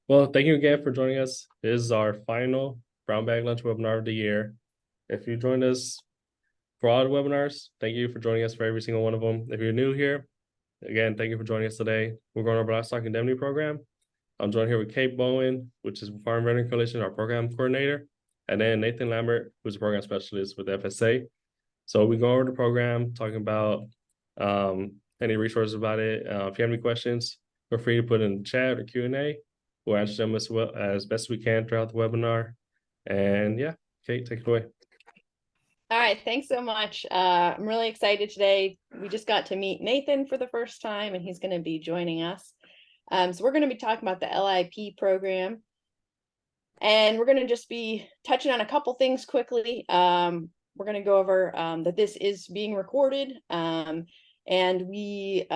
Well, thank you again for joining us. This is our final Brown Bag Lunch webinar of the year. If you joined us for all the webinars, thank you for joining us for every single one of them. If you're new here, again, thank you for joining us today. We're going over Livestock Indemnity Program. I'm joined here with Kate Bowen, which is Farm Veteran Coalition, our program coordinator, and then Nathan Lambert, who's a program specialist with FSA. So we go over the program, talking about any resources about it. If you have any questions, feel free to put in the chat or Q&A. We'll answer them as well as best we can throughout the webinar. And yeah, Kate, take it away. All right, thanks so much. I'm really excited today. We just got to meet Nathan for the first time, and he's going to be joining us. So we're going to be talking about the LIP program. And we're going to just be touching on a couple things quickly. We're going to go over that this is being recorded. And we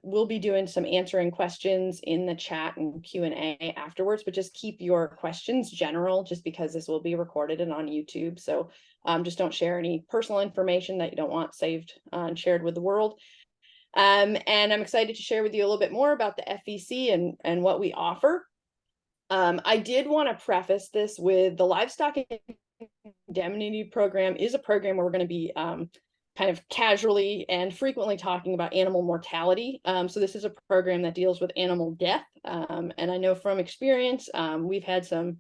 will be doing some answering questions in the chat and Q&A afterwards, but just keep your questions general, just because this will be recorded and on YouTube. So just don't share any personal information that you don't want saved and shared with the world. And I'm excited to share with you a little bit more about the FVC and what we offer. I did want to preface this with the Livestock Indemnity Program is a program where we're going to be kind of casually and frequently talking about animal mortality. So this is a program that deals with animal death. And I know from experience, we've had some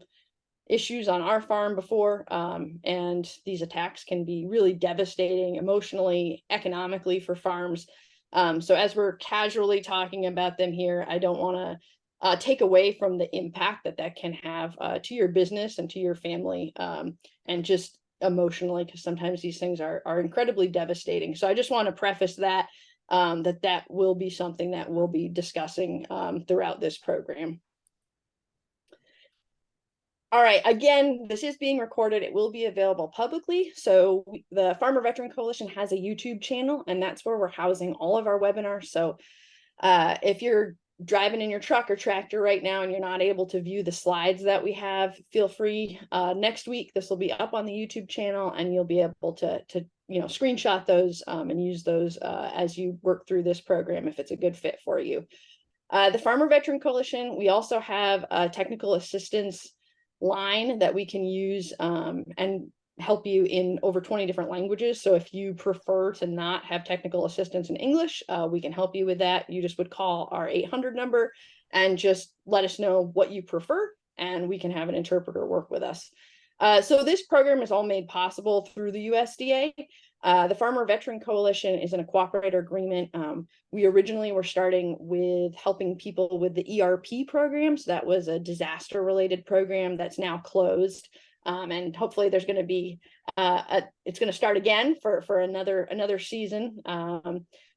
issues on our farm before, and these attacks can be really devastating emotionally, economically for farms. So as we're casually talking about them here, I don't want to take away from the impact that can have to your business and to your family, and just emotionally, because sometimes these things are incredibly devastating. So I just want to preface that that will be something that we'll be discussing throughout this program. All right, again, this is being recorded. It will be available publicly. So the Farmer Veteran Coalition has a YouTube channel, and that's where we're housing all of our webinars. So if you're driving in your truck or tractor right now and you're not able to view the slides that we have, feel free. Next week, this will be up on the YouTube channel, and you'll be able to screenshot those and use those as you work through this program if it's a good fit for you. The Farmer Veteran Coalition, we also have a technical assistance line that we can use and help you in over 20 different languages. So if you prefer to not have technical assistance in English, we can help you with that. You just would call our 800 number and just let us know what you prefer, and we can have an interpreter work with us. So this program is all made possible through the USDA. The Farmer Veteran Coalition is in a cooperator agreement. We originally were starting with helping people with the ERP program. So that was a disaster related program that's now closed. And hopefully there's going to be, it's going to start again for another season.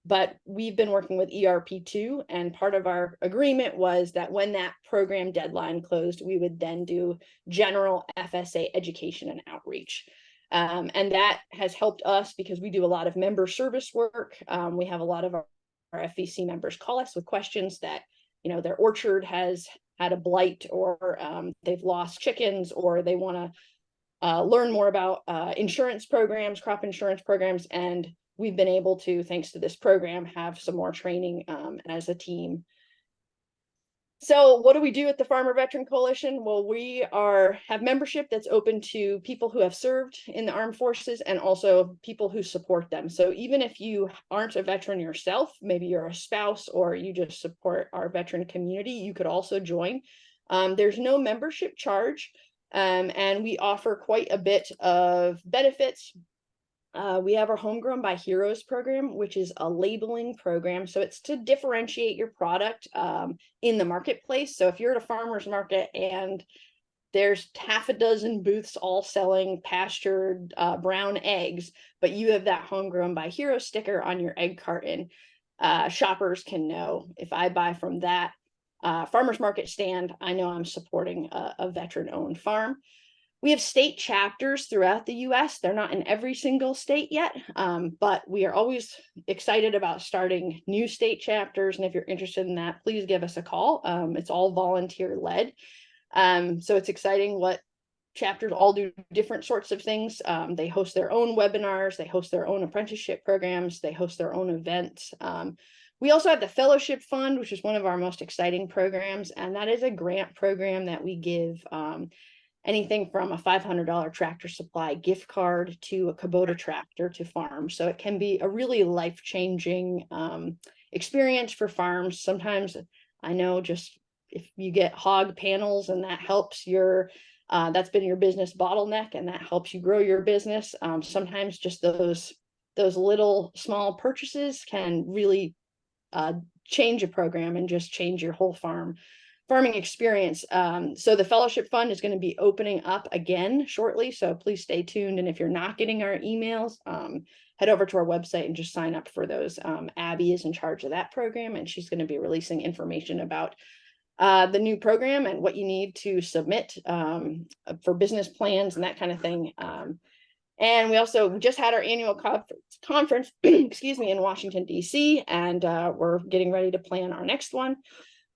But we've been working with ERP2, and part of our agreement was that when that program deadline closed, we would then do general FSA education and outreach. And that has helped us because we do a lot of member service work. We have a lot of our FVC members call us with questions that, their orchard has had a blight, or they've lost chickens, or they want to learn more about insurance programs, crop insurance programs. And we've been able to, thanks to this program, have some more training as a team. So what do we do at the Farmer Veteran Coalition? Well, we have membership that's open to people who have served in the armed forces and also people who support them. So even if you aren't a veteran yourself, maybe you're a spouse or you just support our veteran community, you could also join. There's no membership charge, and we offer quite a bit of benefits. We have our Homegrown by Heroes program, which is a labeling program. So it's to differentiate your product in the marketplace. So if you're at a farmer's market and there's half a dozen booths all selling pastured brown eggs, but you have that Homegrown by Heroes sticker on your egg carton, shoppers can know, if I buy from that farmer's market stand, I know I'm supporting a veteran-owned farm. We have state chapters throughout the US. They're not in every single state yet, but we are always excited about starting new state chapters. And if you're interested in that, please give us a call. It's all volunteer led. So it's exciting what chapters all do different sorts of things. They host their own webinars. They host their own apprenticeship programs. They host their own events. We also have the Fellowship Fund, which is one of our most exciting programs, and that is a grant program that we give anything from a $500 Tractor Supply gift card to a Kubota tractor to farm. So it can be a really life-changing experience for farms. Sometimes I know just if you get hog panels and that helps your that's been your business bottleneck and that helps you grow your business. Sometimes just those little small purchases can really change a program and just change your whole farming experience. So the Fellowship Fund is going to be opening up again shortly, so please stay tuned. And if you're not getting our emails, head over to our website and just sign up for those. Abby is in charge of that program, and she's going to be releasing information about the new program and what you need to submit for business plans and that kind of thing. And we just had our annual conference, excuse me, in Washington, D.C., and we're getting ready to plan our next one.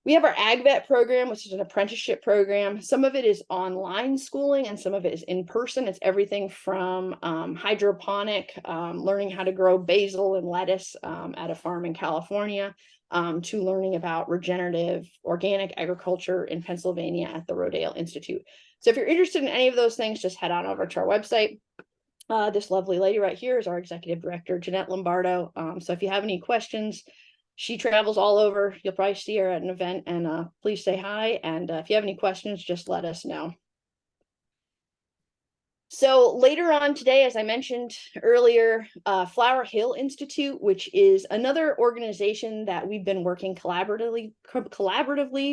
We have our AgVet program, which is an apprenticeship program. Some of it is online schooling and some of it is in person. It's everything from hydroponic, learning how to grow basil and lettuce at a farm in California, to learning about regenerative organic agriculture in Pennsylvania at the Rodale Institute. So if you're interested in any of those things, just head on over to our website. This lovely lady right here is our executive director, Jeanette Lombardo. So if you have any questions, she travels all over. You'll probably see her at an event, and please say hi. And if you have any questions, just let us know. So later on today, as I mentioned earlier, Flower Hill Institute, which is another organization that we've been working collaboratively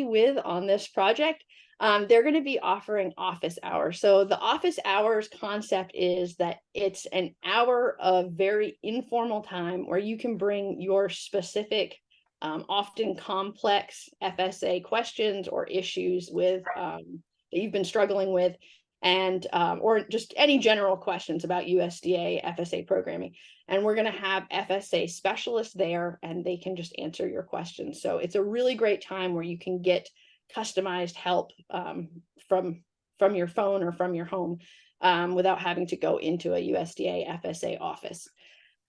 with on this project, they're going to be offering office hours. So the office hours concept is that it's an hour of very informal time where you can bring your specific, often complex FSA questions or issues with that you've been struggling with, and or just any general questions about USDA FSA programming. And we're going to have FSA specialists there, and they can just answer your questions. So it's a really great time where you can get customized help from your phone or from your home without having to go into a USDA FSA office.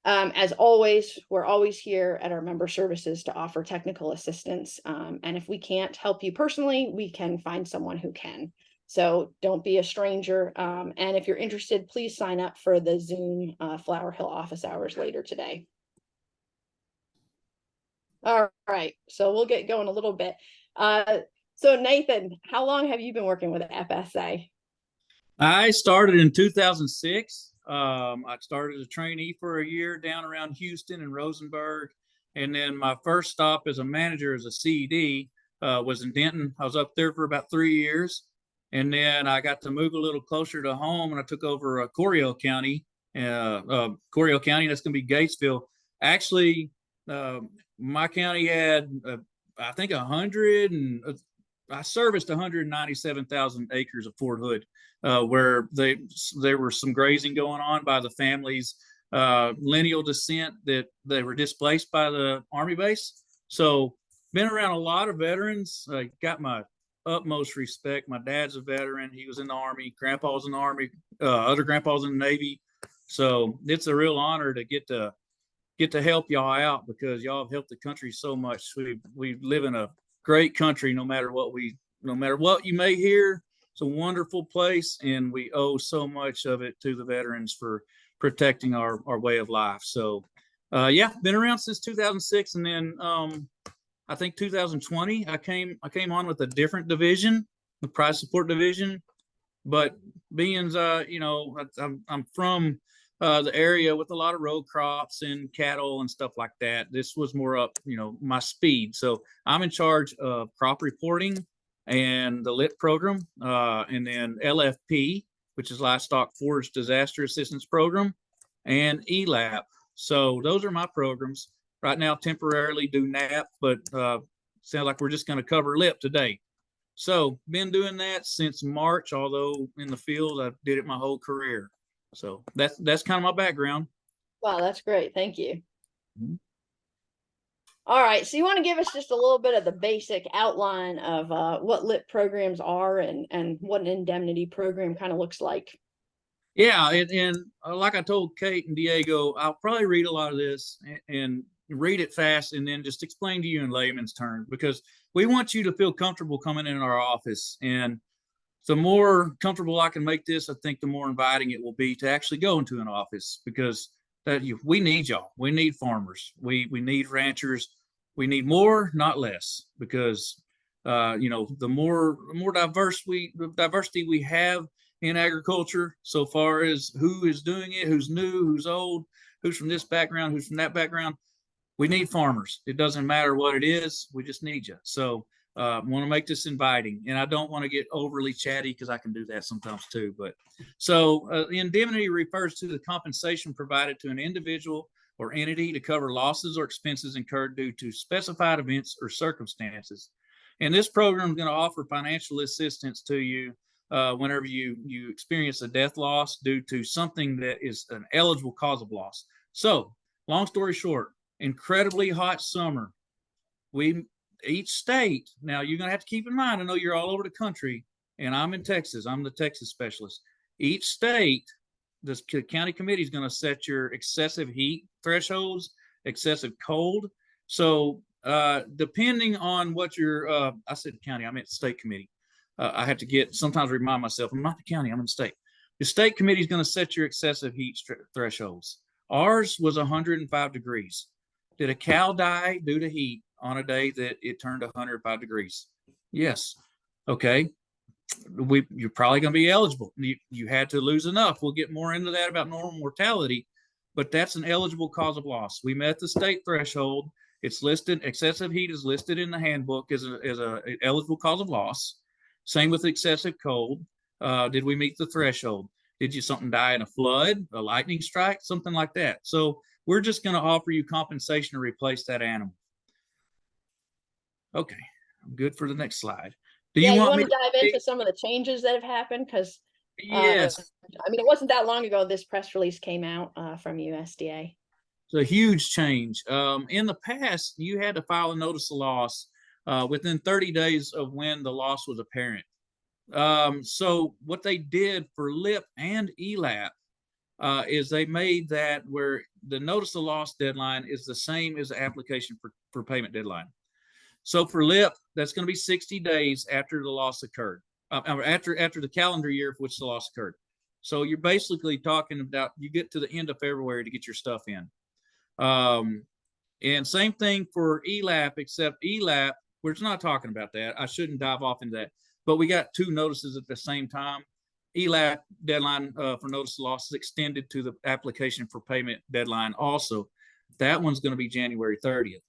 As always, we're always here at our member services to offer technical assistance. And if we can't help you personally, we can find someone who can. So don't be a stranger. And if you're interested, please sign up for the Zoom Flower Hill office hours later today. All right, so we'll get going a little bit. So Nathan, how long have you been working with FSA? I started in 2006. I started as a trainee for a year down around Houston and Rosenberg. And then my first stop as a manager as a CED was in Denton. I was up there for about 3 years. And then I got to move a little closer to home, and I took over Coryell County. Coryell County, that's going to be Gatesville. Actually, my county had, I think, 100 and I serviced 197,000 acres of Fort Hood, where there were some grazing going on by the families, lineal descent that they were displaced by the Army base. So been around a lot of veterans. Got my utmost respect. My dad's a veteran. He was in the Army. Grandpa was in the Army. Other grandpas in the Navy. So it's a real honor to get to help y'all out, because y'all have helped the country so much. We live in a great country, no matter what you may hear. It's a wonderful place, and we owe so much of it to the veterans for protecting our way of life. So yeah, been around since 2006. And then I think 2020, I came on with a different division, the prize support division. But being, I'm from the area with a lot of row crops and cattle and stuff like that. This was more up, my speed. So I'm in charge of crop reporting and the LIT program, and then LFP, which is Livestock Forage Disaster Assistance Program, and ELAP. So those are my programs. Right now, temporarily do NAP, but sounds like we're just going to cover LIP today. So been doing that since March, although in the field, I did it my whole career. So that's kind of my background. Wow, that's great. Thank you. Mm-hmm. All right, so you want to give us just a little bit of the basic outline of what LIP programs are and what an indemnity program kind of looks like. Yeah, and like I told Kate and Diego, I'll probably read a lot of this, and read it fast and then just explain to you in layman's terms, because we want you to feel comfortable coming in our office. And the more comfortable I can make this, I think the more inviting it will be to actually go into an office, because we need y'all. We need farmers. We need ranchers. We need more, not less, because the more diversity we have in agriculture, so far as who is doing it, who's new, who's old, who's from this background, who's from that background, we need farmers. It doesn't matter what it is. We just need you. So want to make this inviting, and I don't want to get overly chatty because I can do that sometimes too. But so indemnity refers to the compensation provided to an individual or entity to cover losses or expenses incurred due to specified events or circumstances. And this program is going to offer financial assistance to you whenever you experience a death loss due to something that is an eligible cause of loss. So long story short, incredibly hot summer. Each state, now you're going to have to keep in mind, I know you're all over the country, and I'm in Texas. I'm the Texas specialist. Each state, this county committee is going to set your excessive heat thresholds, excessive cold. So depending on what your, I said county, I meant state committee. I have to sometimes remind myself, I'm not the county, I'm in the state. The state committee is going to set your excessive heat thresholds. Ours was 105 degrees. Did a cow die due to heat on a day that it turned 105 degrees? Yes. Okay. You're probably going to be eligible. You had to lose enough. We'll get more into that about normal mortality, but that's an eligible cause of loss. We met the state threshold. It's listed. Excessive heat is listed in the handbook as a eligible cause of loss. Same with excessive cold. Did we meet the threshold? Did something die in a flood, a lightning strike, something like that? So we're just going to offer you compensation to replace that animal. Okay, I'm good for the next slide. Do you want to dive into some of the changes that have happened? Because yes, I mean, it wasn't that long ago this press release came out from USDA. It's a huge change. In the past, you had to file a notice of loss within 30 days of when the loss was apparent. So what they did for LIP and ELAP is they made that where the notice of loss deadline is the same as the application for payment deadline. So for LIP, that's going to be 60 days after the loss occurred, after the calendar year for which the loss occurred. So you're basically talking about, you get to the end of February to get your stuff in. And same thing for ELAP, except ELAP, we're not talking about that. I shouldn't dive off into that. But we got two notices at the same time. ELAP deadline for notice of loss is extended to the application for payment deadline also. That one's going to be January 30th.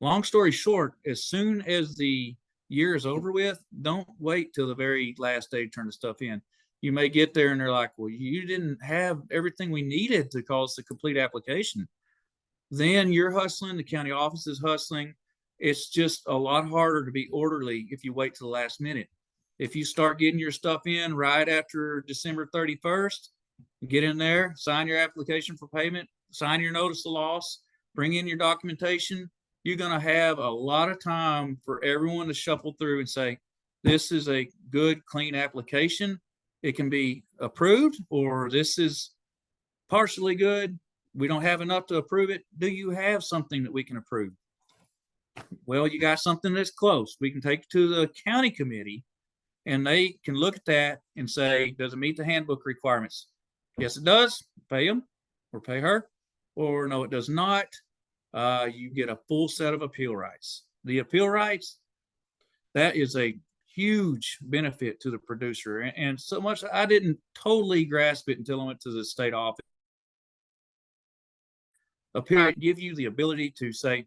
Long story short, as soon as the year is over with, don't wait till the very last day to turn the stuff in. You may get there and they're like, well, you didn't have everything we needed to cause the complete application. Then you're hustling, the county office is hustling. It's just a lot harder to be orderly if you wait till the last minute. If you start getting your stuff in right after December 31st, get in there, sign your application for payment, sign your notice of loss, bring in your documentation. You're going to have a lot of time for everyone to shuffle through and say, this is a good, clean application. It can be approved, or this is partially good. We don't have enough to approve it. Do you have something that we can approve? Well, you got something that's close. We can take it to the county committee and they can look at that and say, does it meet the handbook requirements? Yes, it does. Pay them or pay her, or no, it does not. You get a full set of appeal rights. The appeal rights, that is a huge benefit to the producer. And so much, I didn't totally grasp it until I went to the state office. Appeal rights give you the ability to say,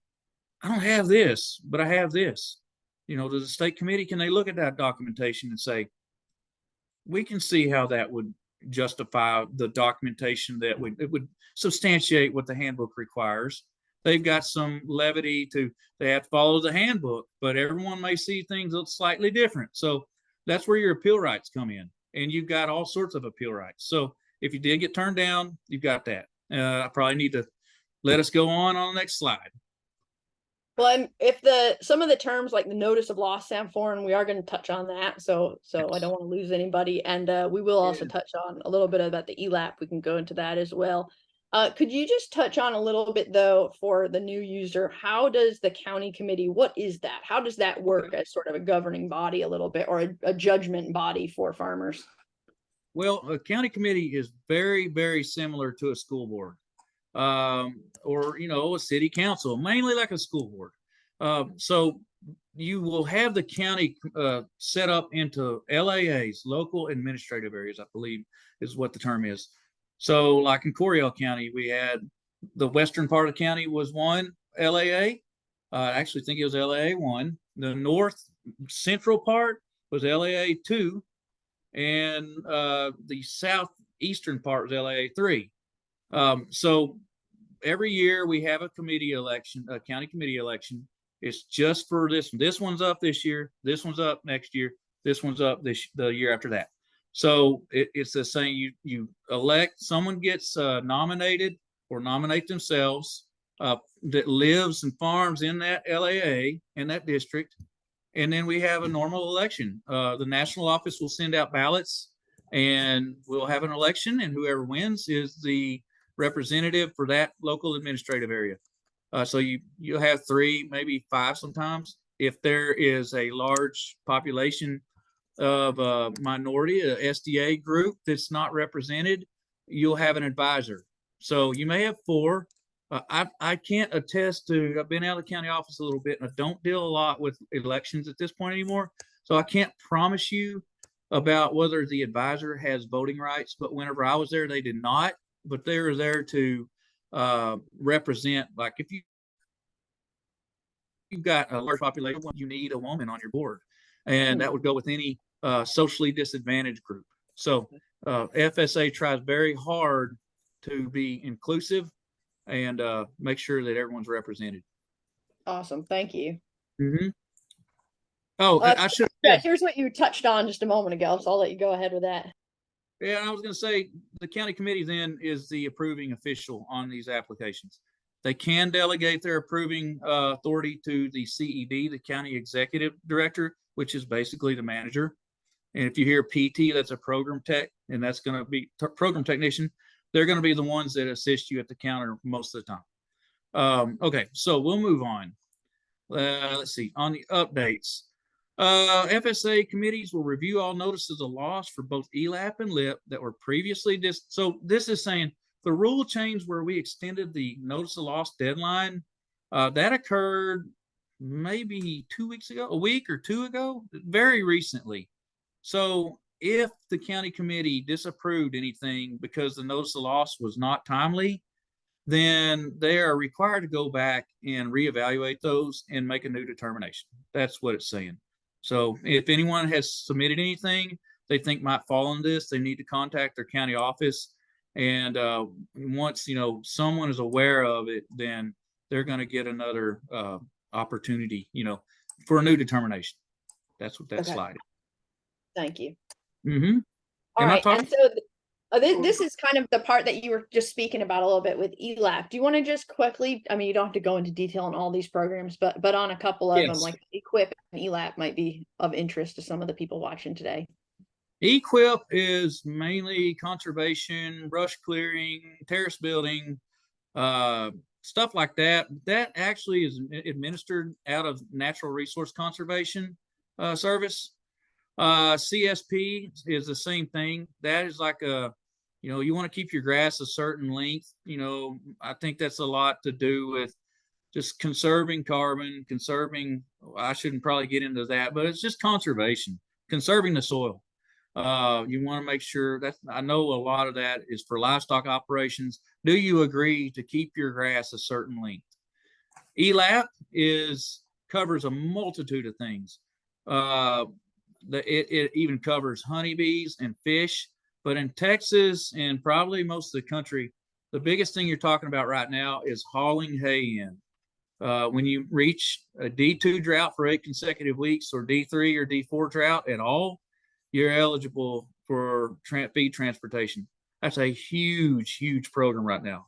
I don't have this, but I have this. Does the state committee, can they look at that documentation and say, we can see how that would justify the documentation that it would substantiate what the handbook requires. They've got some levity they have to follow the handbook, but everyone may see things slightly different. So that's where your appeal rights come in, and you've got all sorts of appeal rights. So if you did get turned down, you've got that. I probably need to let us go on the next slide. Well, and if some of the terms like the notice of loss sound foreign, we are going to touch on that. So I don't want to lose anybody. And we will also touch on a little bit about the ELAP. We can go into that as well. Could you just touch on a little bit though, for the new user, how does the county committee, what is that? How does that work as sort of a governing body a little bit, or a judgment body for farmers? Well, a county committee is very, very similar to a school board, or a city council, mainly like a school board. So you will have the county set up into LAAs, local administrative areas, I believe is what the term is. So, like in Coryell County, we had the western part of the county was one LAA. I actually think it was LAA 1. The north central part was LAA 2, and the southeastern part was LAA 3. So every year we have a committee election, a county committee election. It's just for this. This one's up this year. This one's up next year. This one's up the year after that. So it's the same. You elect, someone gets nominated or nominate themselves that lives and farms in that LAA, in that district. And then we have a normal election. The national office will send out ballots, and we'll have an election, and whoever wins is the representative for that local administrative area. So you'll have 3, maybe 5 sometimes. If there is a large population of a minority, a SDA group that's not represented, you'll have an advisor. So you may have 4. I can't attest to, I've been out of the county office a little bit, and I don't deal a lot with elections at this point anymore. So I can't promise you about whether the advisor has voting rights, but whenever I was there, they did not. But they were there to represent, like if you've got a large population, you need a woman on your board, and that would go with any socially disadvantaged group. So FSA tries very hard to be inclusive and make sure that everyone's represented. Awesome, thank you. Mm-hmm. Oh, I should. Yeah, here's what you touched on just a moment ago, so I'll let you go ahead with that. Yeah, I was going to say the county committee then is the approving official on these applications. They can delegate their approving authority to the CED, the county executive director, which is basically the manager. And if you hear PT, that's a program tech, and that's going to be program technician. They're going to be the ones that assist you at the counter most of the time. Okay, so we'll move on. Let's see, on the updates. FSA committees will review all notices of loss for both ELAP and LIP that were previously so this is saying the rule change where we extended the notice of loss deadline, that occurred maybe 2 weeks ago, a week or 2 ago, very recently. So if the county committee disapproved anything because the notice of loss was not timely, then they are required to go back and reevaluate those and make a new determination. That's what it's saying. So if anyone has submitted anything they think might fall in this, they need to contact their county office. And once someone is aware of it, then they're going to get another opportunity, for a new determination. That's what that slide is. Thank you. Mm-hmm. All right, and so this is kind of the part that you were just speaking about a little bit with ELAP. Do you want to just quickly, I mean, you don't have to go into detail on all these programs, but on a couple of them, like EQIP and ELAP might be of interest to some of the people watching today. EQIP is mainly conservation, brush clearing, terrace building, stuff like that. That actually is administered out of Natural Resource Conservation Service. CSP is the same thing. That is like you want to keep your grass a certain length. I think that's a lot to do with just conserving carbon, I shouldn't probably get into that, but it's just conservation, conserving the soil. You want to make sure that, I know a lot of that is for livestock operations. Do you agree to keep your grass a certain length? ELAP covers a multitude of things. It even covers honeybees and fish, but in Texas and probably most of the country, the biggest thing you're talking about right now is hauling hay in. When you reach a D2 drought for 8 consecutive weeks, or D3 or D4 drought at all, you're eligible for feed transportation. That's a huge program right now.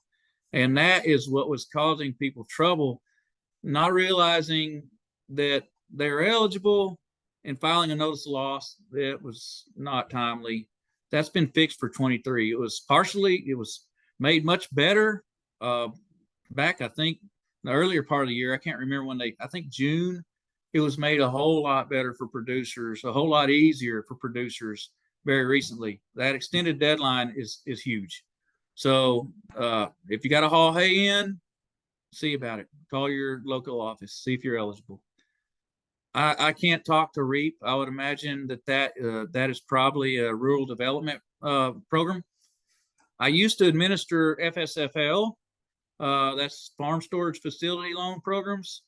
And that is what was causing people trouble, not realizing that they're eligible and filing a notice of loss that was not timely. That's been fixed for 23. It was made much better back, I think, the earlier part of the year. I can't remember when I think June, it was made a whole lot better for producers, a whole lot easier for producers very recently. That extended deadline is huge. So if you got to haul hay in, see about it. Call your local office, see if you're eligible. I can't talk to REAP. I would imagine that is probably a rural development program. I used to administer FSFL. That's Farm Storage Facility Loan Programs.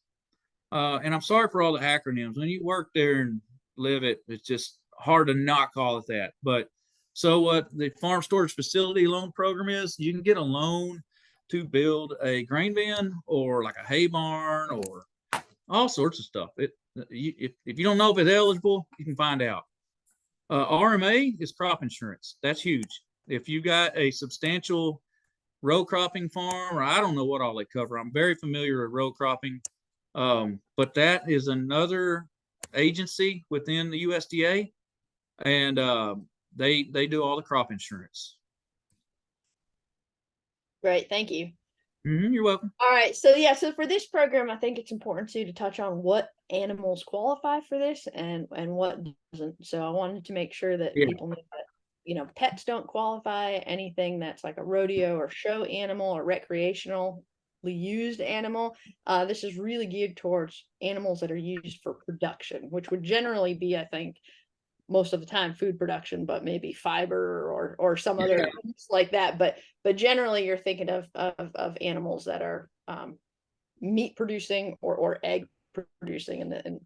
And I'm sorry for all the acronyms. When you work there and live it, it's just hard to not call it that. But so what the Farm Storage Facility Loan Program is, you can get a loan to build a grain bin or like a hay barn or all sorts of stuff. If you don't know if it's eligible, you can find out. RMA is crop insurance. That's huge. If you got a substantial row cropping farm, or I don't know what all they cover. I'm very familiar with row cropping. But that is another agency within the USDA, and they do all the crop insurance. Great, thank you. You're welcome. All right, so yeah, so for this program, I think it's important to touch on what animals qualify for this and what doesn't. So I wanted to make sure that people know that, pets don't qualify. Anything that's like a rodeo or show animal or recreationally used animal, this is really geared towards animals that are used for production, which would generally be, I think, most of the time food production, but maybe fiber or some other like that. But generally you're thinking of animals that are meat producing or egg producing and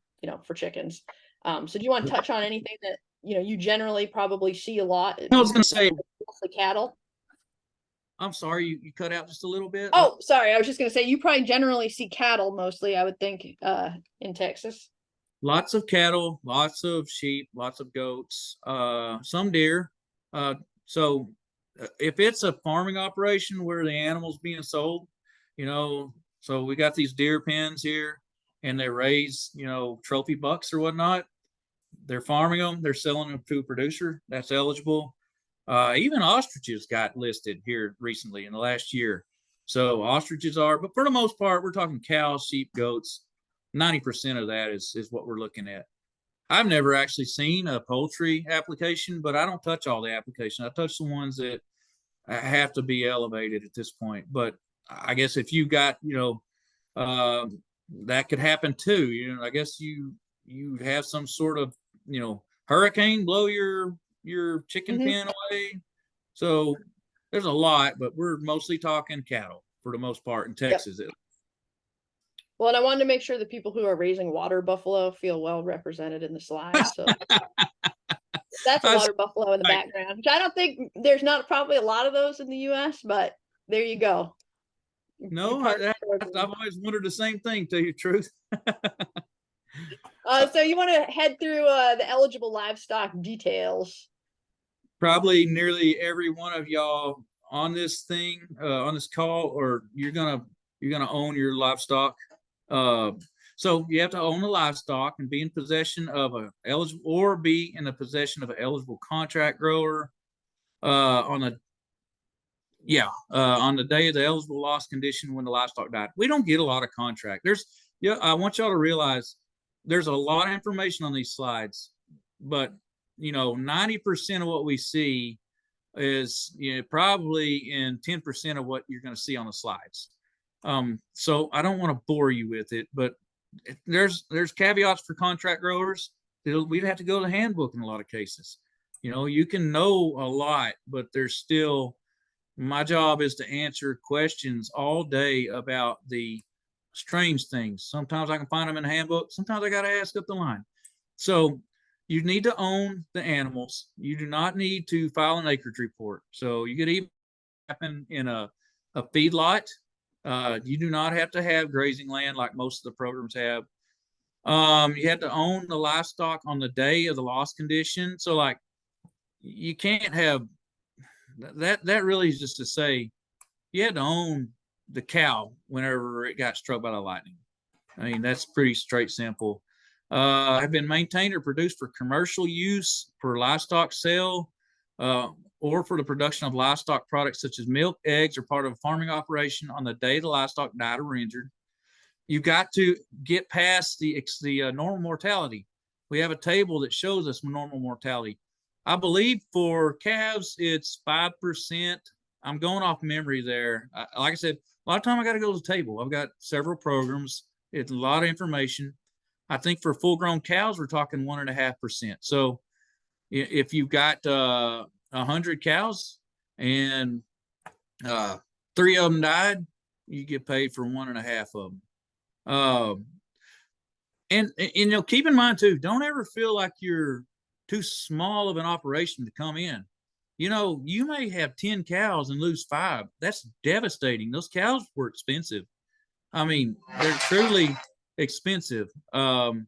for chickens. So do you want to touch on anything that you generally probably see a lot? I was going to say the cattle. I'm sorry, you cut out just a little bit. Oh, sorry. I was just going to say you probably generally see cattle mostly, I would think, in Texas. Lots of cattle, lots of sheep, lots of goats, some deer. So if it's a farming operation where the animal's being sold, so we got these deer pens here and they raise, trophy bucks or whatnot. They're farming them, they're selling them to a producer that's eligible. Even ostriches got listed here recently in the last year. So ostriches are, but for the most part, we're talking cows, sheep, goats. 90% of that is what we're looking at. I've never actually seen a poultry application, but I don't touch all the applications. I touch the ones that have to be elevated at this point. But I guess if you got, that could happen too. I guess you have some sort of, hurricane blow your chicken pen away. So there's a lot, but we're mostly talking cattle for the most part in Texas. Yep. Well, and I wanted to make sure the people who are raising water buffalo feel well represented in the slide. So that's a water buffalo in the background, which I don't think there's not probably a lot of those in the US, but there you go. No, I've always wondered the same thing, to tell you the truth. So you want to head through the eligible livestock details. Probably nearly every one of y'all on this thing, on this call, or you're gonna own your livestock. So you have to own the livestock and be in possession of an eligible contract grower on the day of the eligible loss condition when the livestock died. We don't get a lot of contract. I want y'all to realize there's a lot of information on these slides, but 90% of what we see is probably in 10% of what you're going to see on the slides. So I don't want to bore you with it, but there's caveats for contract growers. We'd have to go to the handbook in a lot of cases. You can know a lot, but there's still, my job is to answer questions all day about the strange things. Sometimes I can find them in the handbook. Sometimes I got to ask up the line. So you need to own the animals. You do not need to file an acreage report. So you could even happen in a feedlot. You do not have to have grazing land like most of the programs have. You have to own the livestock on the day of the loss condition. So like you can't have that really is just to say you had to own the cow whenever it got struck by the lightning. I mean, that's pretty straight simple. Have been maintained or produced for commercial use for livestock sale. or for the production of livestock products such as milk, eggs, or part of a farming operation on the day the livestock died or injured. You got to get past the normal mortality. We have a table that shows us normal mortality. I believe for calves, it's 5%. I'm going off memory there. Like I said, a lot of time I got to go to the table. I've got several programs. It's a lot of information. I think for full-grown cows, we're talking 1.5%. So if you've got 100 cows and 3 of them died, you get paid for 1.5 of them. And you know, keep in mind too, don't ever feel like you're too small of an operation to come in. You know, you may have 10 cows and lose 5. That's devastating. Those cows were expensive. I mean, they're truly expensive. You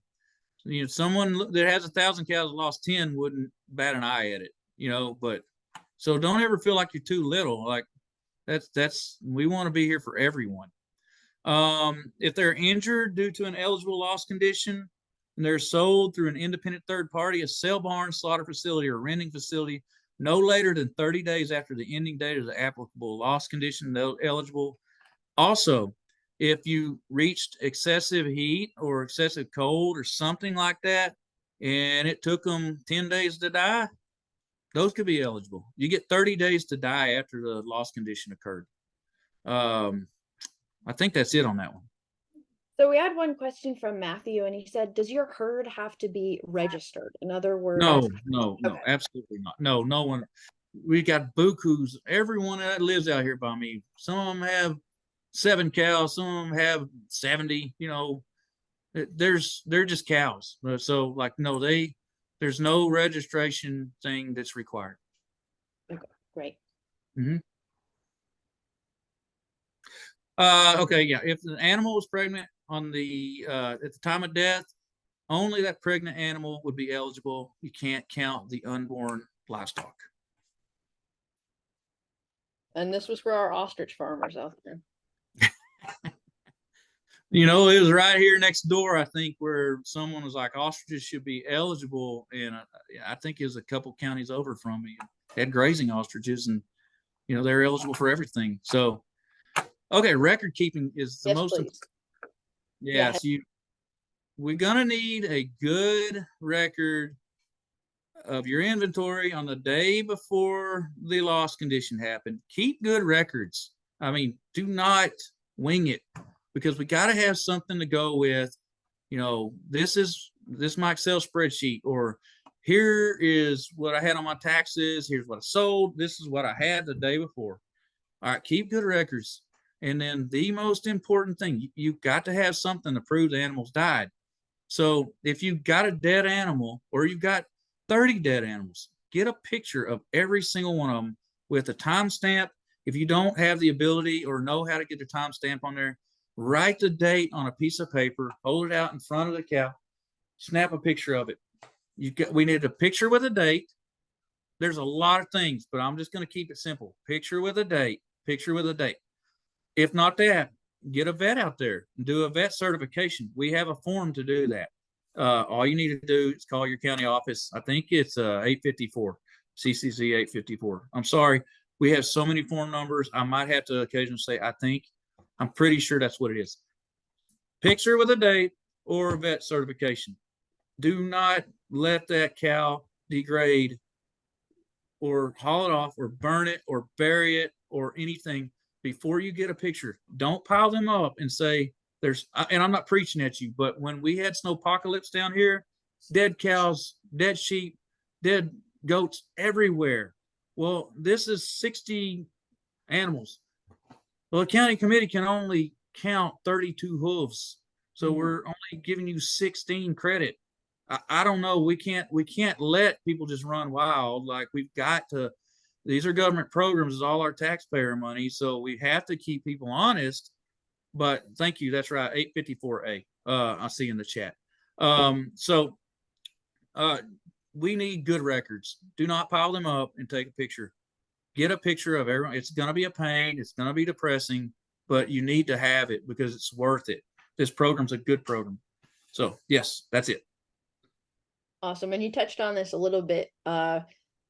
know, someone that has 1,000 cows and lost 10 wouldn't bat an eye at it, you know, but so don't ever feel like you're too little. Like we want to be here for everyone. If they're injured due to an eligible loss condition and they're sold through an independent third party, a sale barn, slaughter facility, or renting facility, no later than 30 days after the ending date of the applicable loss condition, they're eligible. Also, if you reached excessive heat or excessive cold or something like that, and it took them 10 days to die, those could be eligible. You get 30 days to die after the loss condition occurred. I think that's it on that one. So we had one question from Matthew, and he said, does your herd have to be registered? In other words, no, absolutely not. No one. We got bukus. Everyone that lives out here by me, some of them have 7 cows, some of them have 70. You know, they're just cows. So like, no, there's no registration thing that's required. Okay, great. Mm-hmm. Okay, yeah. If the animal was pregnant on the at the time of death, only that pregnant animal would be eligible. You can't count the unborn livestock. And this was for our ostrich farmers out there. You know, it was right here next door, I think, where someone was like, ostriches should be eligible. And I think it was a couple counties over from me. Had grazing ostriches, and, you know, they're eligible for everything. So, okay, record keeping is the most important. Yes, we're going to need a good record of your inventory on the day before the loss condition happened. Keep good records. I mean, do not wing it, because we got to have something to go with. You know, this is my Excel spreadsheet, or here is what I had on my taxes. Here's what I sold. This is what I had the day before. All right, keep good records. And then the most important thing, you've got to have something to prove the animals died. So if you've got a dead animal, or you've got 30 dead animals, get a picture of every single one of them with a timestamp. If you don't have the ability or know how to get the timestamp on there, write the date on a piece of paper, hold it out in front of the cow, snap a picture of it. We need a picture with a date. There's a lot of things, but I'm just going to keep it simple. Picture with a date, picture with a date. If not that, get a vet out there and do a vet certification. We have a form to do that. All you need to do is call your county office. I think it's 854, CCC 854. I'm sorry. We have so many form numbers. I might have to occasionally say, I think. I'm pretty sure that's what it is. Picture with a date or a vet certification. Do not let that cow degrade or haul it off or burn it or bury it or anything before you get a picture. Don't pile them up and say and I'm not preaching at you, but when we had snowpocalypse down here, dead cows, dead sheep, dead goats everywhere. Well, this is 60 animals. Well, the county committee can only count 32 hooves. So we're only giving you 16 credit. I don't know. We can't let people just run wild. Like, we've got to, these are government programs, it's all our taxpayer money. So we have to keep people honest. But thank you. That's right. 854A. I see in the chat. We need good records. Do not pile them up and take a picture. Get a picture of everyone. It's going to be a pain. It's going to be depressing, but you need to have it because it's worth it. This program's a good program. So yes, that's it. Awesome. And you touched on this a little bit.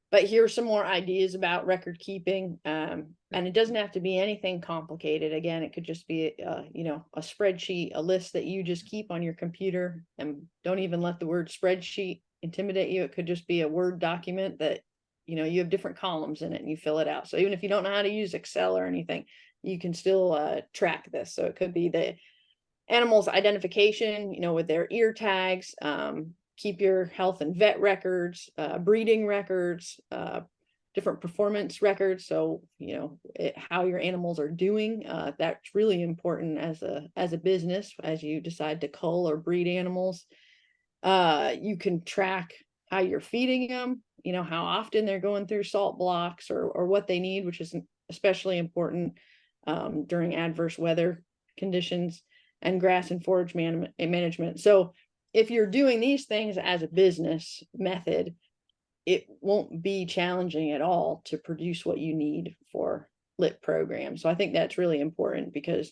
But here's some more ideas about record keeping. And it doesn't have to be anything complicated. Again, it could just be, you know, a spreadsheet, a list that you just keep on your computer, and don't even let the word spreadsheet intimidate you. It could just be a Word document that, you know, you have different columns in it and you fill it out. So even if you don't know how to use Excel or anything, you can still track this. So it could be the animals identification, you know, with their ear tags, keep your health and vet records, breeding records, different performance records. So, you know, how your animals are doing. That's really important as a business as you decide to cull or breed animals. You can track how you're feeding them, you know, how often they're going through salt blocks or what they need, which is especially important during adverse weather conditions, and grass and forage management. So if you're doing these things as a business method, it won't be challenging at all to produce what you need for LIP programs. So I think that's really important, because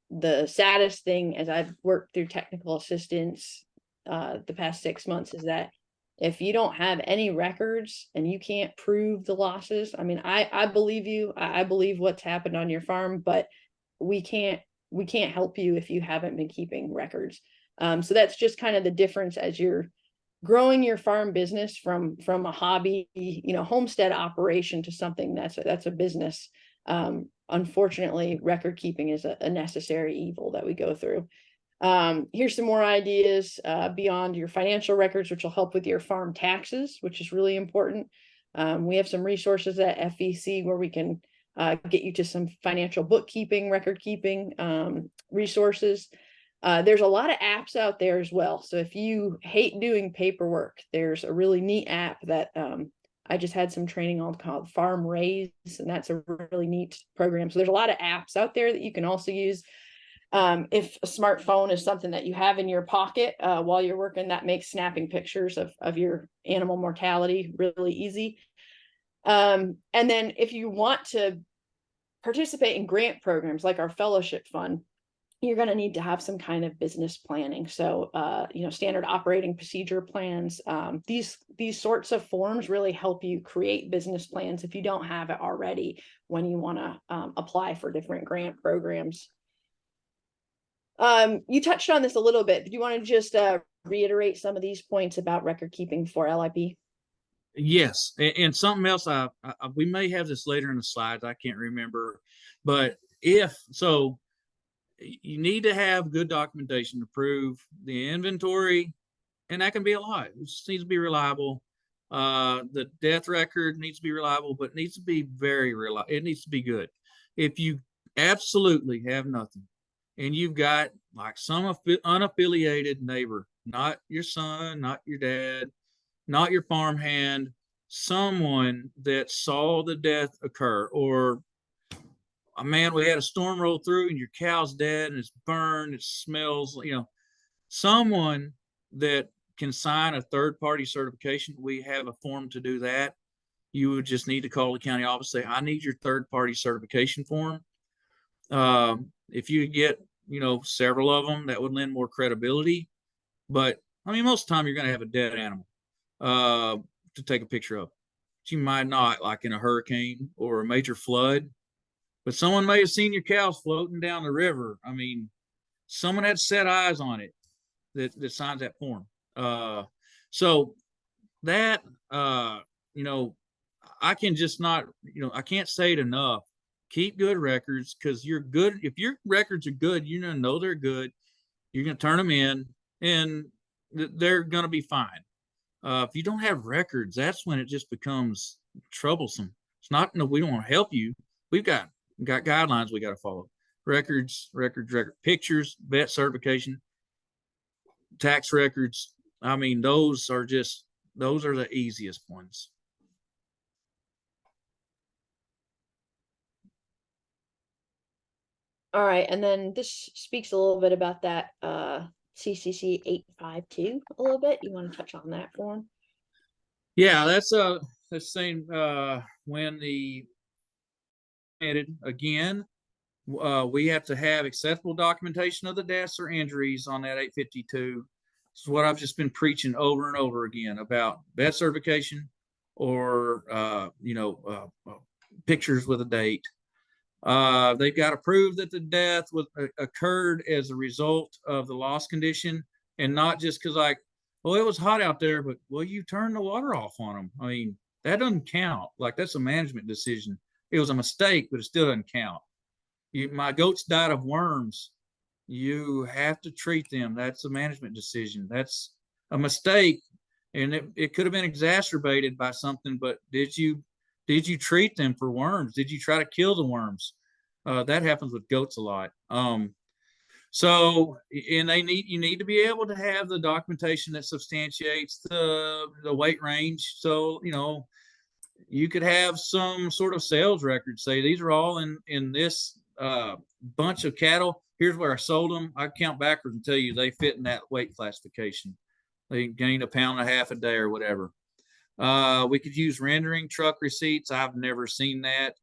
the saddest thing as I've worked through technical assistance the past 6 months is that if you don't have any records and you can't prove the losses, I mean, I believe you, I believe what's happened on your farm, but we can't help you if you haven't been keeping records. So that's just kind of the difference as you're growing your farm business from a hobby, you know, homestead operation to something that's a business. Unfortunately, record keeping is a necessary evil that we go through. Here's some more ideas beyond your financial records, which will help with your farm taxes, which is really important. We have some resources at FEC where we can get you to some financial bookkeeping, record keeping resources. There's a lot of apps out there as well. So if you hate doing paperwork, there's a really neat app that I just had some training on called Farm Raise, and that's a really neat program. So there's a lot of apps out there that you can also use. If a smartphone is something that you have in your pocket while you're working, that makes snapping pictures of your animal mortality really easy. And then if you want to participate in grant programs like our fellowship fund, you're going to need to have some kind of business planning. So, you know, standard operating procedure plans. These sorts of forms really help you create business plans if you don't have it already when you want to apply for different grant programs. You touched on this a little bit. Do you want to just reiterate some of these points about record keeping for LIP? Yes, and something else, we may have this later in the slides, I can't remember, but if so, you need to have good documentation to prove the inventory, and that can be a lot. It just needs to be reliable. The death record needs to be reliable, but it needs to be very reliable. It needs to be good. If you absolutely have nothing, and you've got like some unaffiliated neighbor, not your son, not your dad, not your farmhand, someone that saw the death occur, or man, we had a storm roll through and your cow's dead and it's burned, it smells, you know, someone that can sign a third-party certification. We have a form to do that. You would just need to call the county office, say, I need your third-party certification form. If you get, you know, several of them, that would lend more credibility. But I mean, most of the time you're going to have a dead animal to take a picture of. But you might not, like in a hurricane or a major flood. But someone may have seen your cows floating down the river. I mean, someone had set eyes on it that signs that form. So that, you know, I can just not, you know, I can't say it enough. Keep good records, because you're good. If your records are good, you're going to know they're good. You're going to turn them in, and they're going to be fine. If you don't have records, that's when it just becomes troublesome. It's not, no, we don't want to help you. We've got guidelines we got to follow. Records, pictures, vet certification, tax records. I mean, those are the easiest ones. All right, and then this speaks a little bit about that CCC 852 a little bit. You want to touch on that form? Yeah, that's saying when the again, we have to have acceptable documentation of the deaths or injuries on that 852. This is what I've just been preaching over and over again about vet certification or pictures with a date. They've got to prove that the death occurred as a result of the loss condition, and not just because, like, well, it was hot out there, but well, you turned the water off on them. I mean, that doesn't count. Like, that's a management decision. It was a mistake, but it still doesn't count. My goats died of worms. You have to treat them. That's a management decision. That's a mistake, and it could have been exacerbated by something. But did you treat them for worms? Did you try to kill the worms? That happens with goats a lot. So, and you need to be able to have the documentation that substantiates the weight range. So, you could have some sort of sales record, say these are all in this bunch of cattle. Here's where I sold them. I count backwards and tell you they fit in that weight classification. They gained 1.5 pounds a day or whatever. We could use rendering truck receipts. I've never seen that.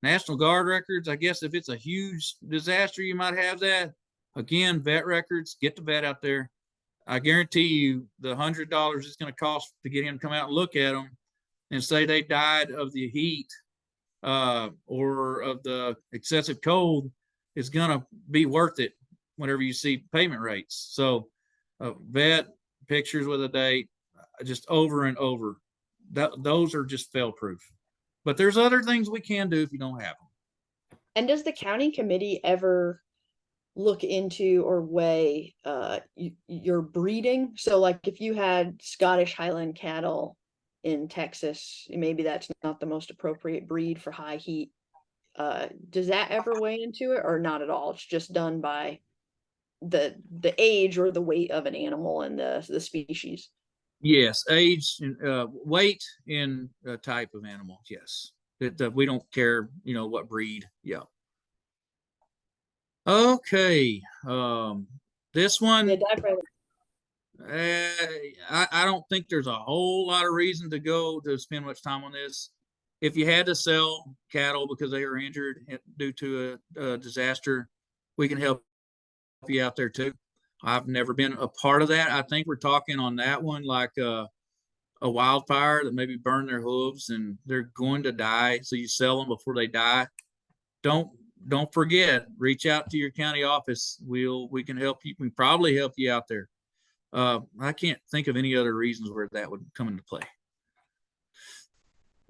National Guard records, I guess if it's a huge disaster, you might have that. Again, vet records, get the vet out there. I guarantee you the $100 it's going to cost to get him to come out and look at them and say they died of the heat or of the excessive cold is going to be worth it whenever you see payment rates. So vet, pictures with a date, just over and over. Those are just fail proof. But there's other things we can do if you don't have them. And does the county committee ever look into or weigh your breeding? So like if you had Scottish Highland cattle in Texas, maybe that's not the most appropriate breed for high heat. Does that ever weigh into it, or not at all? It's just done by the age or the weight of an animal and the species. Yes, age, weight, and type of animal. Yes, we don't care, what breed. Yeah. Okay. This one. Yeah, I don't think there's a whole lot of reason to spend much time on this. If you had to sell cattle because they were injured due to a disaster, we can help you out there too. I've never been a part of that. I think we're talking on that one like a wildfire that maybe burned their hooves and they're going to die. So you sell them before they die. Don't forget, reach out to your county office. We can help you. We can probably help you out there. I can't think of any other reasons where that would come into play.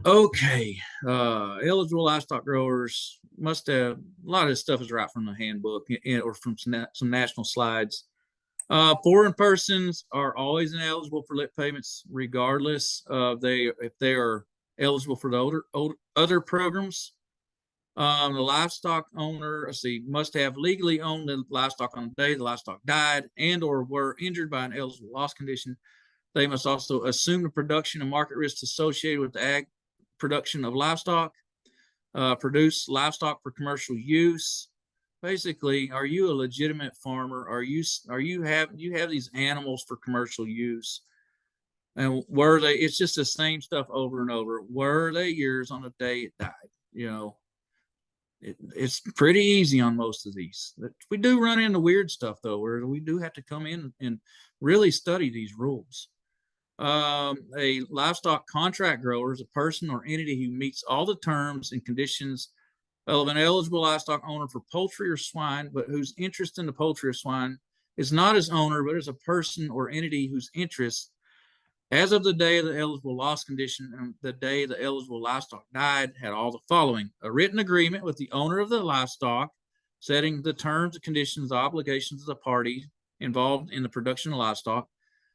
Okay. Eligible livestock growers must have, a lot of this stuff is right from the handbook or from some national slides. Foreign persons are always ineligible for lip payments, regardless of if they are eligible for the other programs. The livestock owner, must have legally owned the livestock on the day the livestock died and or were injured by an eligible loss condition. They must also assume the production and market risks associated with the ag production of livestock, produce livestock for commercial use. Basically, are you a legitimate farmer? You have these animals for commercial use? And were they, it's just the same stuff over and over. Were they yours on the day it died? It's pretty easy on most of these. We do run into weird stuff though, where we do have to come in and really study these rules. A livestock contract grower is a person or entity who meets all the terms and conditions of an eligible livestock owner for poultry or swine, but whose interest in the poultry or swine is not as owner, but as a person or entity whose interest as of the day of the eligible loss condition and the day the eligible livestock died had all the following: a written agreement with the owner of the livestock setting the terms, conditions, obligations of the party involved in the production of livestock,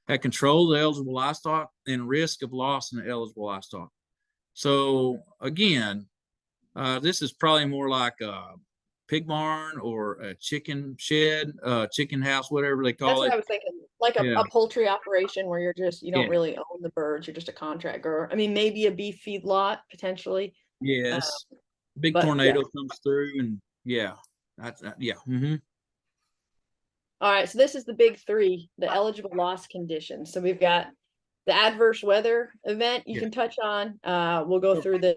had control of the eligible livestock and risk of loss in the eligible livestock. So again, this is probably more like a pig barn or a chicken shed, chicken house, whatever they call it. That's what I was thinking. Like a poultry operation where you don't really own the birds. You're just a contract grower. I mean, maybe a beef feedlot potentially. Yes. Big tornado comes through and yeah. Mm-hmm. All right. So this is the big three, the eligible loss conditions. So we've got the adverse weather event you can touch on. We'll go through the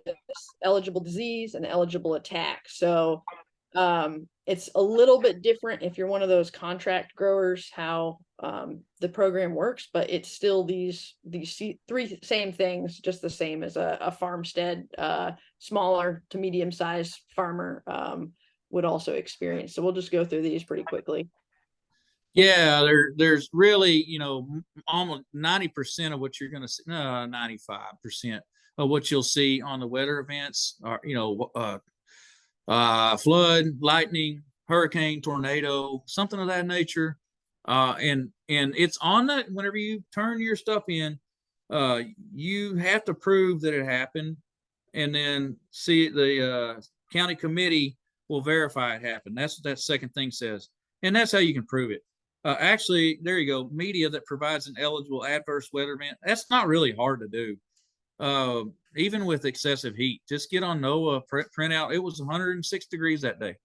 eligible disease and eligible attack. So It's a little bit different if you're one of those contract growers, how the program works, but it's still these three same things, just the same as a farmstead, smaller to medium sized farmer would also experience. So we'll just go through these pretty quickly. Yeah, there's really, almost 90% of what you're going to see, 95% of what you'll see on the weather events are, flood, lightning, hurricane, tornado, something of that nature. And it's on that whenever you turn your stuff in, you have to prove that it happened, and then see the county committee will verify it happened. That's what that second thing says, and that's how you can prove it. Actually, there you go. Media that provides an eligible adverse weather event. That's not really hard to do. Even with excessive heat, just get on NOAA, print out. It was 106 degrees that day,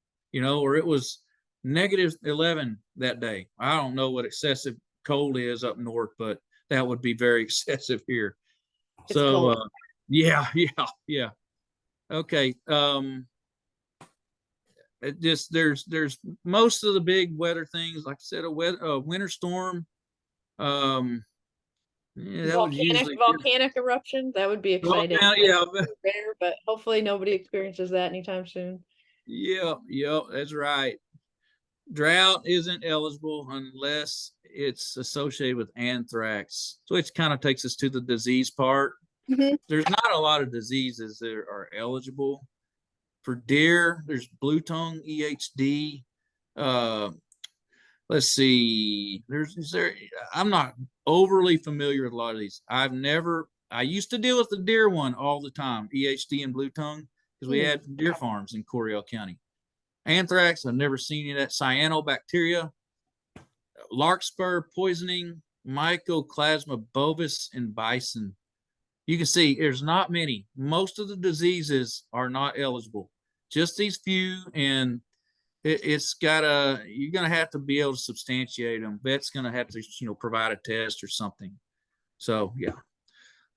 or it was -11 that day. I don't know what excessive cold is up north, but that would be very excessive here. It's so, cold. yeah. Okay. It just there's most of the big weather things, like I said, a winter storm. Yeah, that would usually volcanic eruption. That would be exciting. Yeah, rare, but hopefully nobody experiences that anytime soon. Yeah, that's right. Drought isn't eligible unless it's associated with anthrax, so it kind of takes us to the disease part. There's not a lot of diseases that are eligible. For deer, there's blue tongue, EHD. Let's see. I'm not overly familiar with a lot of these. I used to deal with the deer one all the time, EHD and blue tongue, because we had deer farms in Coryell County. Anthrax, I've never seen any of that. Cyanobacteria, larkspur poisoning, Mycoplasma bovis, and bison. You can see there's not many. Most of the diseases are not eligible. Just these few, and you're gonna have to be able to substantiate them. Vet's gonna have to, provide a test or something. So yeah,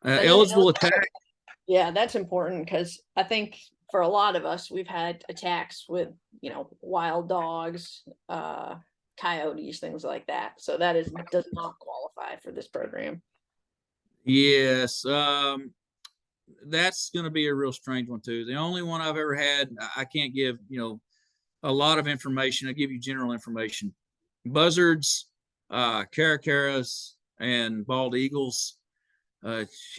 eligible attack. Yeah, that's important, because I think for a lot of us, we've had attacks with, wild dogs, coyotes, things like that. So that does not qualify for this program. Yes, that's going to be a real strange one too. The only one I've ever had, I can't give, a lot of information. I give you general information. Buzzards, caracaras, and bald eagles.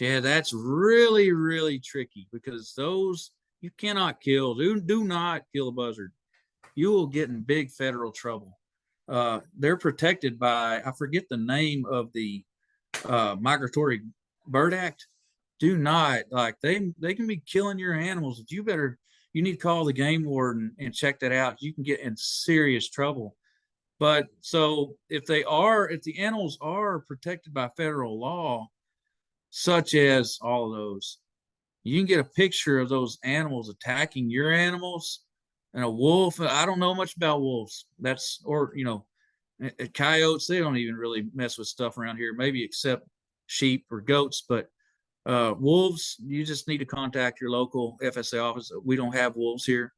Yeah, that's really, really tricky, because those you cannot kill. Do not kill a buzzard. You will get in big federal trouble. They're protected by, I forget the name of the Migratory Bird Act. Do not, they can be killing your animals. You need to call the game warden and check that out. You can get in serious trouble. But so if the animals are protected by federal law, such as all of those, you can get a picture of those animals attacking your animals. And a wolf, I don't know much about wolves. Coyotes, they don't even really mess with stuff around here, maybe except sheep or goats. But wolves, you just need to contact your local FSA office. We don't have wolves here,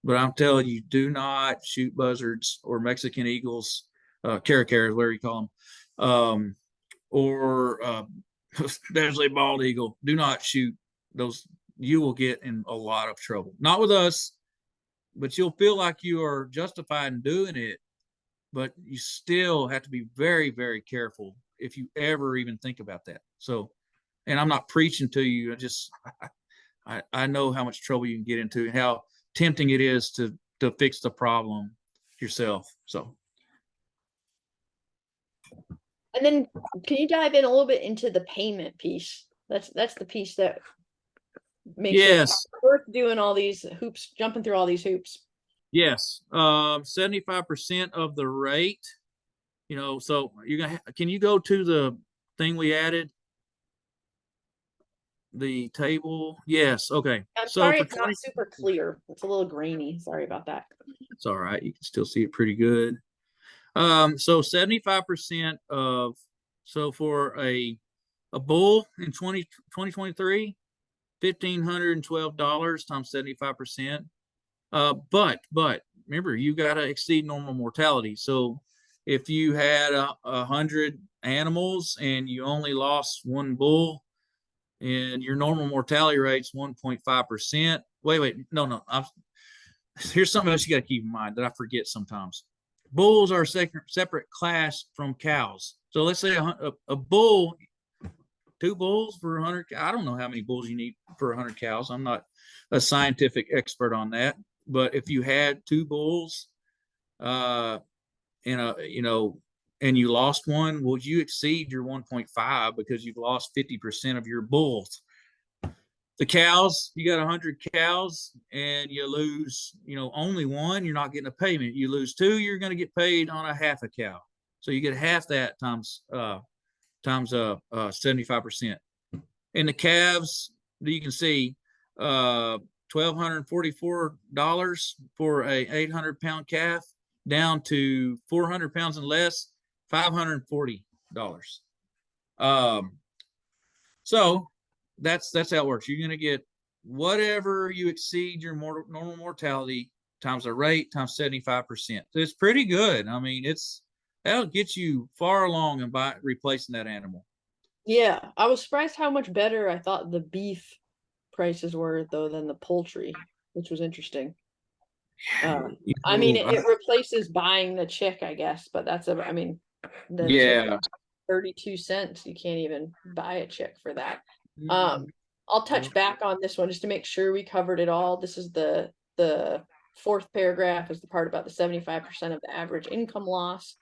but I'm telling you, do not shoot buzzards or Mexican eagles, caracaras, whatever you call them, or there's a bald eagle. Do not shoot those. You will get in a lot of trouble. Not with us, but you'll feel like you are justified in doing it. But you still have to be very, very careful if you ever even think about that. So, and I'm not preaching to you. I know how much trouble you can get into and how tempting it is to fix the problem yourself. So. And then can you dive in a little bit into the payment piece? That's the piece that makes it worth doing all these hoops, jumping through all these hoops. Yes. 75% of the rate, so can you go to the thing we added? The table? Yes. Okay. I'm sorry it's not super clear. It's a little grainy. Sorry about that. It's all right. You can still see it pretty good. So 75% so for a bull in 2023, $1,512 times 75%. But remember, you got to exceed normal mortality. So if you had 100 animals and you only lost one bull, and your normal mortality rate's 1.5%. Wait, no. Here's something else you got to keep in mind that I forget sometimes. Bulls are a separate class from cows. So let's say a bull, 2 bulls for 100. I don't know how many bulls you need for 100 cows. I'm not a scientific expert on that. But if you had 2 bulls, and and you lost one, well, you exceed your 1.5 because you've lost 50% of your bulls. The cows, you got 100 cows and you lose, only one, you're not getting a payment. You lose 2, you're going to get paid on a half a cow. So you get half that times 75%. And the calves, you can see $1,244 for a 800-pound calf, down to 400 pounds and less, $540. So that's how it works. You're going to get whatever you exceed your normal mortality times the rate times 75%. So it's pretty good. I mean, that'll get you far along in replacing that animal. Yeah, I was surprised how much better I thought the beef prices were though than the poultry, which was interesting. I mean, it replaces buying the chick, I guess, but the chick, 32 cents. You can't even buy a chick for that. I'll touch back on this one just to make sure we covered it all. This is the 4th paragraph is the part about the 75% of the average income loss.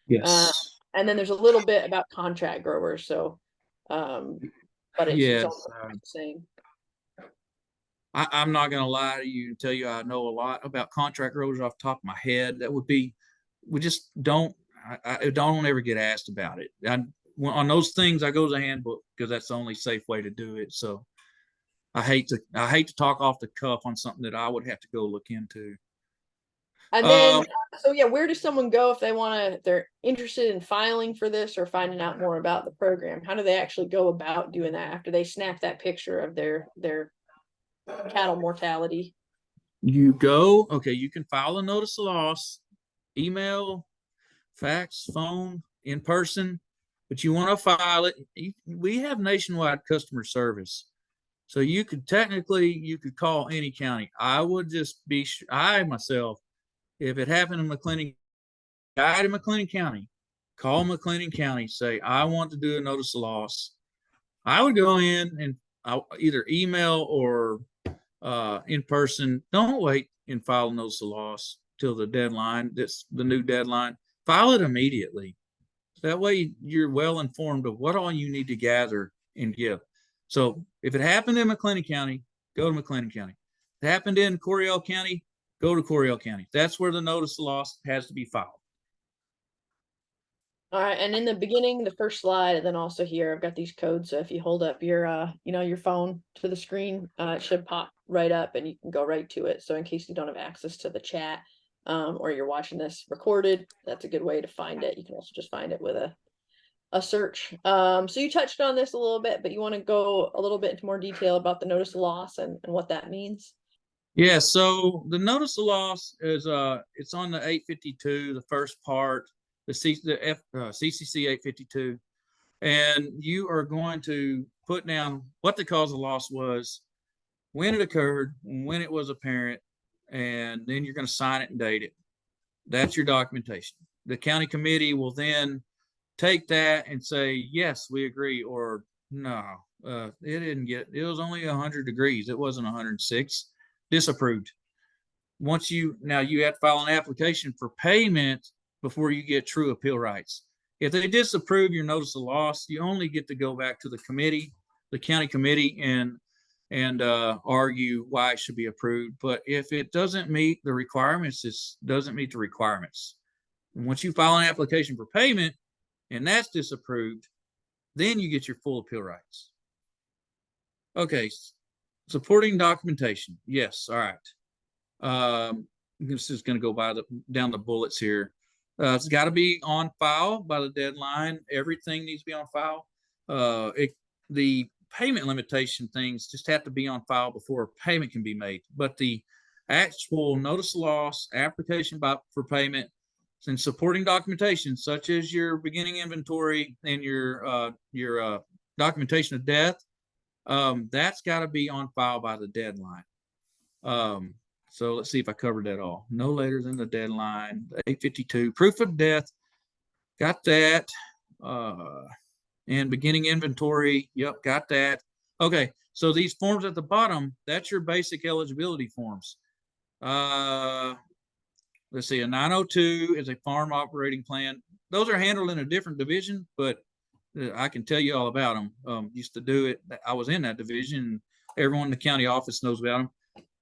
Yes. And then there's a little bit about contract growers. So, but it's all the same. I'm not going to lie to you and tell you I know a lot about contract growers off the top of my head. We just don't, I don't ever get asked about it. On those things, I go to the handbook because that's the only safe way to do it. So I hate to talk off the cuff on something that I would have to go look into. And then, where does someone go if they're interested in filing for this or finding out more about the program? How do they actually go about doing that after they snap that picture of their cattle mortality? You can file a notice of loss, email, fax, phone, in person, but you want to file it. We have nationwide customer service. So you could call any county. I would just I myself, if it happened in McLennan County, call McLennan County, say, I want to do a notice of loss. I would go in and I'll either email or in person. Don't wait and file a notice of loss till the deadline. That's the new deadline. File it immediately. That way you're well informed of what all you need to gather and give. So if it happened in McLennan County, go to McLennan County. If it happened in Coryell County, go to Coryell County. That's where the notice of loss has to be filed. All right, and in the beginning, the first slide, and then also here, I've got these codes. So if you hold up your your phone to the screen, it should pop right up and you can go right to it. So in case you don't have access to the chat, or you're watching this recorded, that's a good way to find it. You can also just find it with a search. So you touched on this a little bit, but you want to go a little bit into more detail about the notice of loss and what that means? Yeah, so the notice of loss is it's on the 852, the first part, the CCC 852, and you are going to put down what the cause of loss was, when it occurred, when it was apparent, and then you're going to sign it and date it. That's your documentation. The county committee will then take that and say, yes, we agree, or no, it was only 100 degrees. It wasn't 106. Disapproved. You have to file an application for payment before you get true appeal rights. If they disapprove your notice of loss, you only get to go back to the committee, the county committee, and argue why it should be approved. But if it doesn't meet the requirements, it doesn't meet the requirements. And once you file an application for payment and that's disapproved, then you get your full appeal rights. Okay, supporting documentation. Yes, all right. This is going to go down the bullets here. It's got to be on file by the deadline. Everything needs to be on file. The payment limitation things just have to be on file before payment can be made. But the actual notice of loss, application for payment, and supporting documentation such as your beginning inventory and your documentation of death. That's got to be on file by the deadline. So let's see if I covered that all. No later than the deadline. 852 proof of death. Got that. And beginning inventory. Yep, got that. Okay, so these forms at the bottom, that's your basic eligibility forms. Let's see, a 902 is a farm operating plan. Those are handled in a different division, but I can tell you all about them. Used to do it. I was in that division. Everyone in the county office knows about them.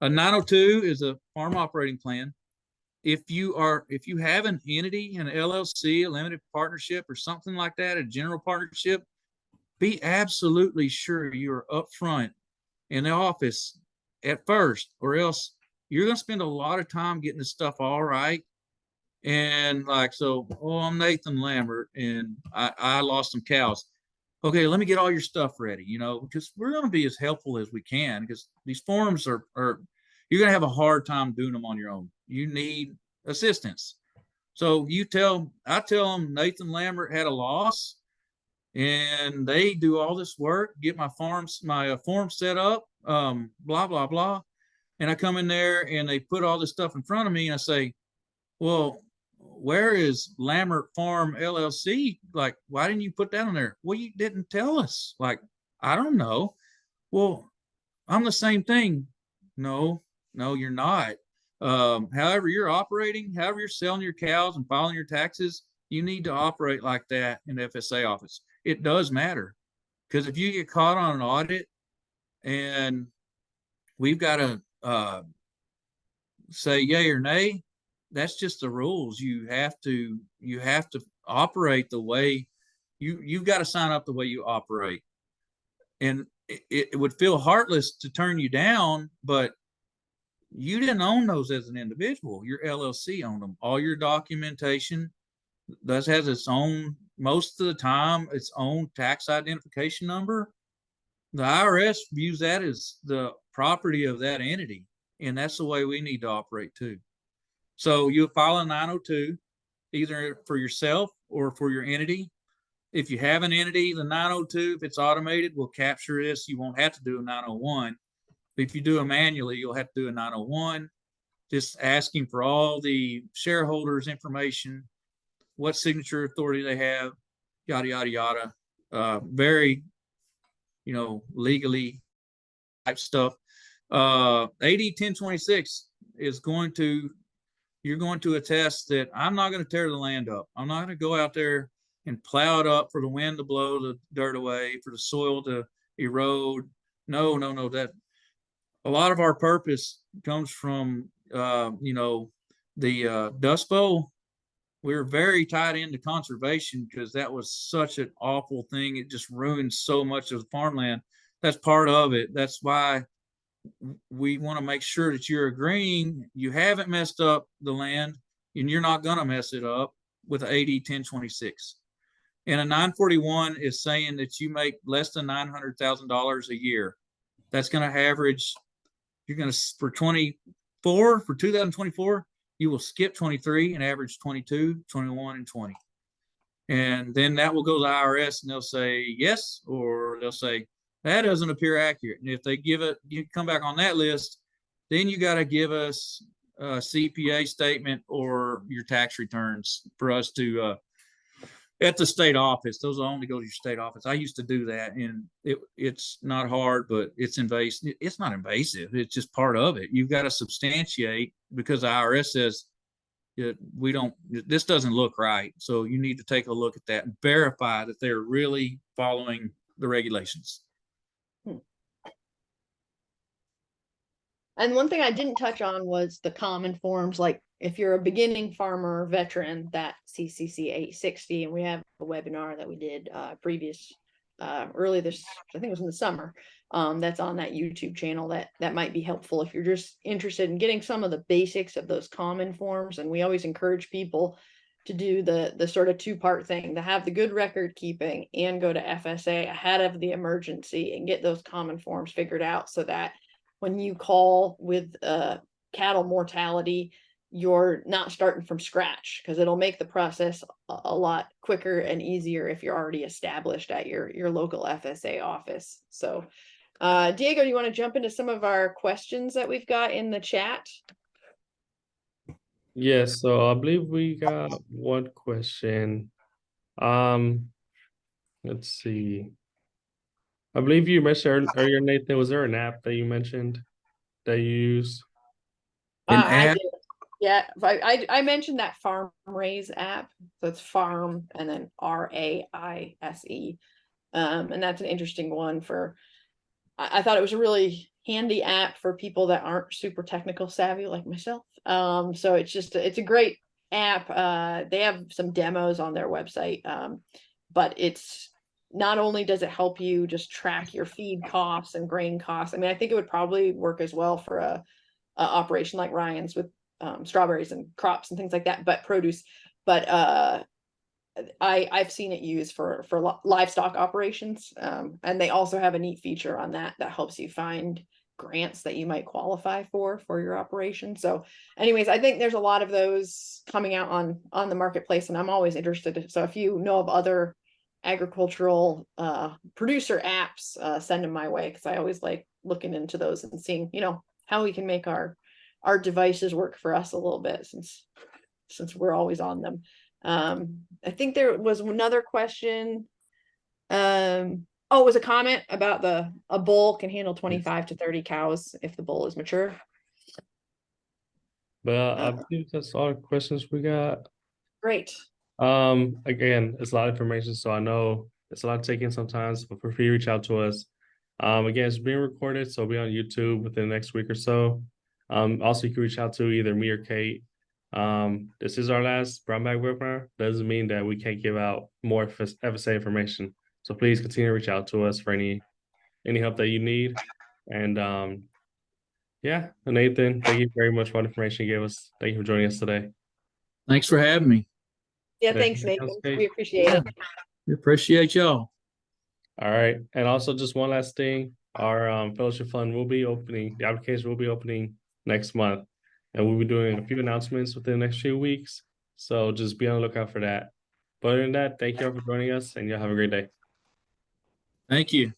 A 902 is a farm operating plan. If you have an entity, an LLC, a limited partnership, or something like that, a general partnership, be absolutely sure you're upfront in the office at first, or else you're going to spend a lot of time getting this stuff all right. And like, so, oh, I'm Nathan Lambert, and I lost some cows. Okay, let me get all your stuff ready, because we're going to be as helpful as we can, because these forms are you're going to have a hard time doing them on your own. You need assistance. So I tell them Nathan Lambert had a loss, and they do all this work, get my form set up, blah, blah, blah. And I come in there and they put all this stuff in front of me and I say, well, where is Lambert Farm LLC? Like, why didn't you put that on there? Well, you didn't tell us. Like, I don't know. Well, I'm the same thing. No, you're not. However you're operating, however you're selling your cows and filing your taxes, you need to operate like that in the FSA office. It does matter, because if you get caught on an audit and we've got to say yay or nay, that's just the rules. You have to operate the way you've got to sign up the way you operate. And it would feel heartless to turn you down, but you didn't own those as an individual. Your LLC owned them. All your documentation has its own, most of the time, its own tax identification number. The IRS views that as the property of that entity, and that's the way we need to operate too. So you file a 902, either for yourself or for your entity. If you have an entity, the 902, if it's automated, will capture this. You won't have to do a 901. But if you do it manually, you'll have to do a 901, just asking for all the shareholders' information, what signature authority they have, yada, yada, yada. Very, legally type stuff. AD 1026 is you're going to attest that I'm not going to tear the land up. I'm not going to go out there and plow it up for the wind to blow the dirt away, for the soil to erode. No. That a lot of our purpose comes from, the Dust Bowl. We're very tied into conservation because that was such an awful thing. It just ruined so much of the farmland. That's part of it. That's why we want to make sure that you're agreeing you haven't messed up the land and you're not going to mess it up with AD 1026. And a 941 is saying that you make less than $900,000 a year. That's going to average, you're going to, for 2024, you will skip 23 and average 22, 21, and 20. And then that will go to the IRS and they'll say yes, or they'll say that doesn't appear accurate. And if they you come back on that list, then you got to give us a CPA statement or your tax returns for us to, at the state office. Those will only go to your state office. I used to do that, and it's not hard, but it's invasive. It's not invasive. It's just part of it. You've got to substantiate, because the IRS says this doesn't look right. So you need to take a look at that and verify that they're really following the regulations. And one thing I didn't touch on was the common forms. Like if you're a beginning farmer veteran, that CCC 860, and we have a webinar that we did early this, I think it was in the summer, that's on that YouTube channel that might be helpful if you're just interested in getting some of the basics of those common forms. And we always encourage people to do the sort of two-part thing, to have the good record keeping and go to FSA ahead of the emergency and get those common forms figured out, so that when you call with cattle mortality, you're not starting from scratch, because it'll make the process a lot quicker and easier if you're already established at your local FSA office. So Diego, do you want to jump into some of our questions that we've got in the chat? Yes, so I believe we got one question. Let's see. I believe you mentioned earlier, Nathan, was there an app that you mentioned that you use? An I app? did. Yeah, I mentioned that Farm Raise app. So it's farm and then RAISE. And that's an interesting one for, I thought it was a really handy app for people that aren't super technical savvy like myself. So it's a great app. They have some demos on their website. But it's not only does it help you just track your feed costs and grain costs. I mean, I think it would probably work as well for a operation like Ryan's with strawberries and crops and things like that, but produce. But I've seen it used for livestock operations, and they also have a neat feature on that helps you find grants that you might qualify for your operation. So anyways, I think there's a lot of those coming out on the marketplace, and I'm always interested. So if you know of other agricultural producer apps, send them my way, because I always like looking into those and seeing, how we can make our devices work for us a little bit, since we're always on them. I think there was another question. Oh, it was a comment about a bull can handle 25 to 30 cows if the bull is mature. But I believe that's all the questions we got. Great. Again, it's a lot of information, so I know it's a lot to take in sometimes, but feel free to reach out to us. Again, it's being recorded, so it'll be on YouTube within the next week or so. Also, you can reach out to either me or Kate. This is our last brown bag webinar. Doesn't mean that we can't give out more FSA information. So please continue to reach out to us for any help that you need. And yeah, Nathan, thank you very much for the information you gave us. Thank you for joining us today. Thanks for having me. Yeah, thanks, Nathan. We appreciate it. We appreciate y'all. All right. And also just one last thing, our fellowship fund will be opening, the application will be opening next month. And we'll be doing a few announcements within the next few weeks. So just be on the lookout for that. But other than that, thank you all for joining us, and y'all have a great day. Thank you.